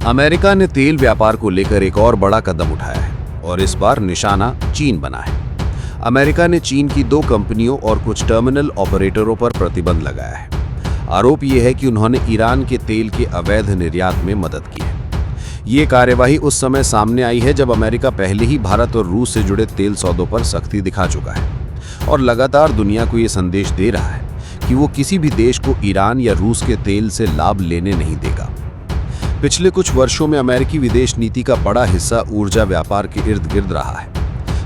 America ने तेल व्यापार को लेकर एक और बड़ा कदम उठाया है और इस बार निशाना चीन बना है। अमेरिका ने चीन की 2 कंपनियों और कुछ टर्मिनल ऑपरेटरों पर प्रतिबंध लगाया है। आरोप यह है कि उन्होंने ईरान के तेल के अवैध निर्यात में मदद की है। ये कार्यवाही उस समय सामने आई है जब अमेरिका पहले ही भारत और रूस से जुड़े तेल सौदों पर सख्ती दिखा चुका है और लगातार दुनिया को ये संदेश दे रहा है कि वो किसी भी देश को ईरान या रूस के तेल से लाभ लेने नहीं देगा। पिछले कुछ वर्षों में अमेरिकी विदेश नीति का बड़ा हिस्सा ऊर्जा व्यापार के इर्द गिर्द रहा है।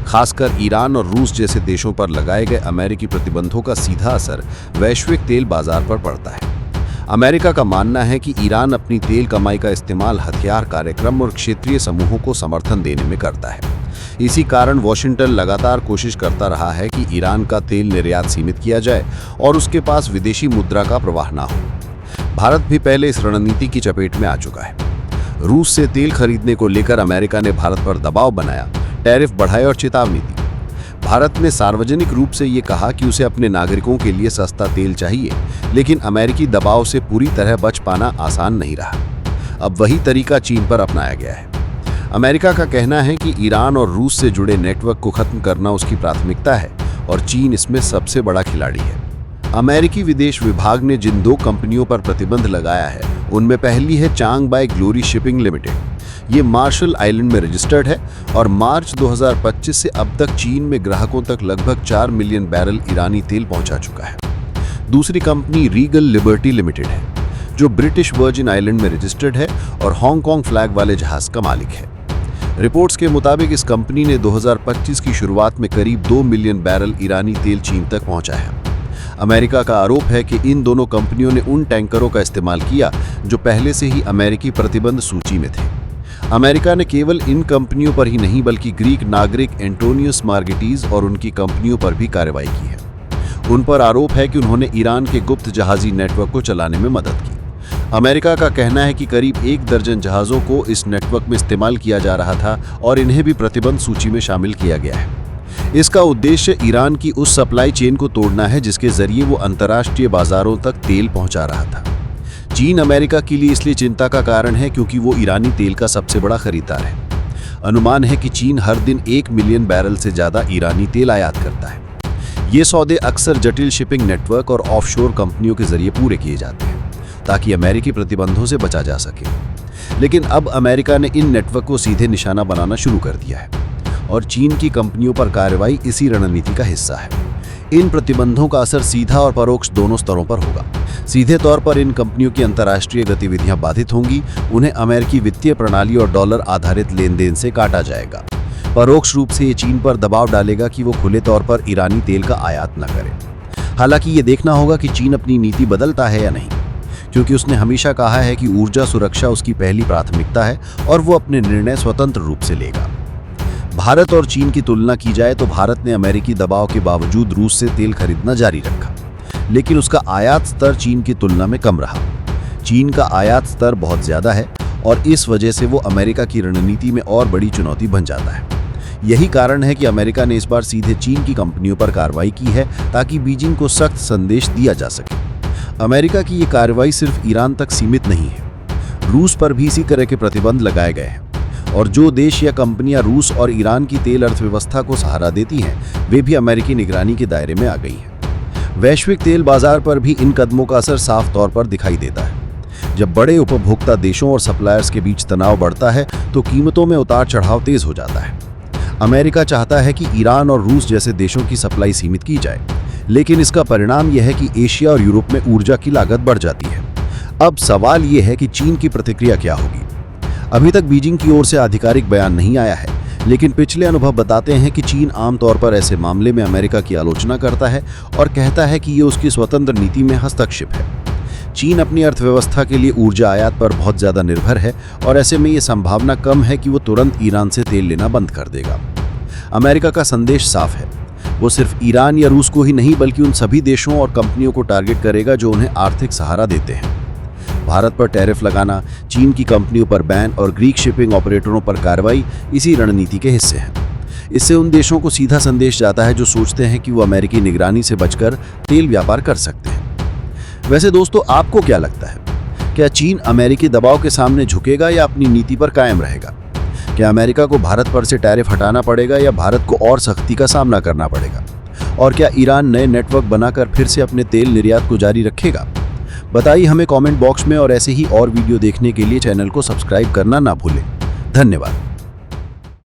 खासकर ईरान और रूस जैसे देशों पर लगाए गए अमेरिकी प्रतिबंधों का सीधा असर वैश्विक तेल बाजार पर पड़ता है। अमेरिका का मानना है कि ईरान अपनी तेल कमाई का इस्तेमाल हथियार कार्यक्रम और क्षेत्रीय समूहों को समर्थन देने में करता है। इसी कारण वॉशिंगटन लगातार कोशिश करता रहा है कि ईरान का तेल निर्यात सीमित किया जाए और उसके पास विदेशी मुद्रा का प्रवाह ना हो। भारत भी पहले इस रणनीति की चपेट में आ चुका है। रूस से तेल खरीदने को लेकर अमेरिका ने भारत पर दबाव बनाया, टैरिफ बढ़ाए और चेतावनी दी। भारत ने सार्वजनिक रूप से ये कहा कि उसे अपने नागरिकों के लिए सस्ता तेल चाहिए, लेकिन अमेरिकी दबाव से पूरी तरह बच पाना आसान नहीं रहा। अब वही तरीका चीन पर अपनाया गया है। अमेरिका का कहना है कि ईरान और रूस से जुड़े नेटवर्क को खत्म करना उसकी प्राथमिकता है और चीन इसमें सबसे बड़ा खिलाड़ी है। अमेरिकी विदेश विभाग ने जिन 2 कंपनियों पर प्रतिबंध लगाया है उनमें पहली है चांगबाई ग्लोरी शिपिंग लिमिटेड। ये मार्शल आइलैंड में रजिस्टर्ड है और मार्च 2025 से अब तक चीन में ग्राहकों तक लगभग 4 मिलियन बैरल ईरानी तेल पहुंचा चुका है। दूसरी कंपनी रीगल लिबर्टी लिमिटेड है, जो ब्रिटिश वर्जिन आइलैंड में रजिस्टर्ड है और हांगकांग फ्लैग वाले जहाज का मालिक है। रिपोर्ट्स के मुताबिक इस कंपनी ने 2025 की शुरुआत में करीब 2 मिलियन बैरल ईरानी तेल चीन तक पहुंचा है। अमेरिका का आरोप है कि इन दोनों कंपनियों ने उन टैंकरों का इस्तेमाल किया जो पहले से ही अमेरिकी प्रतिबंध सूची में थे। अमेरिका ने केवल इन कंपनियों पर ही नहीं बल्कि ग्रीक नागरिक एंटोनियस मार्गेटीज और उनकी कंपनियों पर भी कार्रवाई की है। उन पर आरोप है कि उन्होंने ईरान के गुप्त जहाजी नेटवर्क को चलाने में मदद की। अमेरिका का कहना है कि करीब 1 दर्जन जहाज़ों को इस नेटवर्क में इस्तेमाल किया जा रहा था और इन्हें भी प्रतिबंध सूची में शामिल किया गया है। इसका उद्देश्य ईरान की उस सप्लाई चेन को तोड़ना है जिसके जरिए वो अंतर्राष्ट्रीय बाजारों तक तेल पहुंचा रहा था। चीन अमेरिका के लिए इसलिए चिंता का कारण है क्योंकि वो ईरानी तेल का सबसे बड़ा खरीदार है। अनुमान है कि चीन हर दिन 1 मिलियन बैरल से ज्यादा ईरानी तेल आयात करता है। ये सौदे अक्सर जटिल शिपिंग नेटवर्क और ऑफशोर कंपनियों के जरिए पूरे किए जाते हैं ताकि अमेरिकी प्रतिबंधों से बचा जा सके। लेकिन अब अमेरिका ने इन नेटवर्क को सीधे निशाना बनाना शुरू कर दिया है और चीन की कंपनियों पर कार्रवाई इसी रणनीति का हिस्सा है। इन प्रतिबंधों का असर सीधा और परोक्ष दोनों स्तरों पर होगा। सीधे तौर पर इन कंपनियों की अंतर्राष्ट्रीय गतिविधियां बाधित होंगी, उन्हें अमेरिकी वित्तीय प्रणाली और डॉलर आधारित लेन देन से काटा जाएगा। परोक्ष रूप से ये चीन पर दबाव डालेगा कि वो खुले तौर पर ईरानी तेल का आयात न करे। हालांकि ये देखना होगा कि चीन अपनी नीति बदलता है या नहीं, क्योंकि उसने हमेशा कहा है कि ऊर्जा सुरक्षा उसकी पहली प्राथमिकता है और वो अपने निर्णय स्वतंत्र रूप से लेगा। भारत और चीन की तुलना की जाए तो भारत ने अमेरिकी दबाव के बावजूद रूस से तेल खरीदना जारी रखा, लेकिन उसका आयात स्तर चीन की तुलना में कम रहा। चीन का आयात स्तर बहुत ज्यादा है और इस वजह से वो अमेरिका की रणनीति में और बड़ी चुनौती बन जाता है। यही कारण है कि अमेरिका ने इस बार सीधे चीन की कंपनियों पर कार्रवाई की है ताकि बीजिंग को सख्त संदेश दिया जा सके। अमेरिका की ये कार्रवाई सिर्फ ईरान तक सीमित नहीं है, रूस पर भी इसी तरह के प्रतिबंध लगाए गए हैं और जो देश या कंपनियां रूस और ईरान की तेल अर्थव्यवस्था को सहारा देती हैं, वे भी अमेरिकी निगरानी के दायरे में आ गई हैं। वैश्विक तेल बाजार पर भी इन कदमों का असर साफ तौर पर दिखाई देता है। जब बड़े उपभोक्ता देशों और सप्लायर्स के बीच तनाव बढ़ता है तो कीमतों में उतार चढ़ाव तेज हो जाता है। अमेरिका चाहता है कि ईरान और रूस जैसे देशों की सप्लाई सीमित की जाए, लेकिन इसका परिणाम यह है कि एशिया और यूरोप में ऊर्जा की लागत बढ़ जाती है। अब सवाल यह है कि चीन की प्रतिक्रिया क्या होगी। अभी तक बीजिंग की ओर से आधिकारिक बयान नहीं आया है, लेकिन पिछले अनुभव बताते हैं कि चीन आमतौर पर ऐसे मामले में अमेरिका की आलोचना करता है और कहता है कि ये उसकी स्वतंत्र नीति में हस्तक्षेप है। चीन अपनी अर्थव्यवस्था के लिए ऊर्जा आयात पर बहुत ज्यादा निर्भर है और ऐसे में ये संभावना कम है कि वो तुरंत ईरान से तेल लेना बंद कर देगा। अमेरिका का संदेश साफ है, वो सिर्फ ईरान या रूस को ही नहीं बल्कि उन सभी देशों और कंपनियों को टारगेट करेगा जो उन्हें आर्थिक सहारा देते हैं। भारत पर टैरिफ लगाना, चीन की कंपनियों पर बैन और ग्रीक शिपिंग ऑपरेटरों पर कार्रवाई इसी रणनीति के हिस्से हैं। इससे उन देशों को सीधा संदेश जाता है जो सोचते हैं कि वो अमेरिकी निगरानी से बचकर तेल व्यापार कर सकते हैं। वैसे दोस्तों, आपको क्या लगता है? क्या चीन अमेरिकी दबाव के सामने झुकेगा या अपनी नीति पर कायम रहेगा? क्या अमेरिका को भारत पर से टैरिफ हटाना पड़ेगा या भारत को और सख्ती का सामना करना पड़ेगा? और क्या ईरान नए नेटवर्क बनाकर फिर से अपने तेल निर्यात को जारी रखेगा? बताइए हमें कमेंट बॉक्स में, और ऐसे ही और वीडियो देखने के लिए चैनल को सब्सक्राइब करना ना भूलें। धन्यवाद।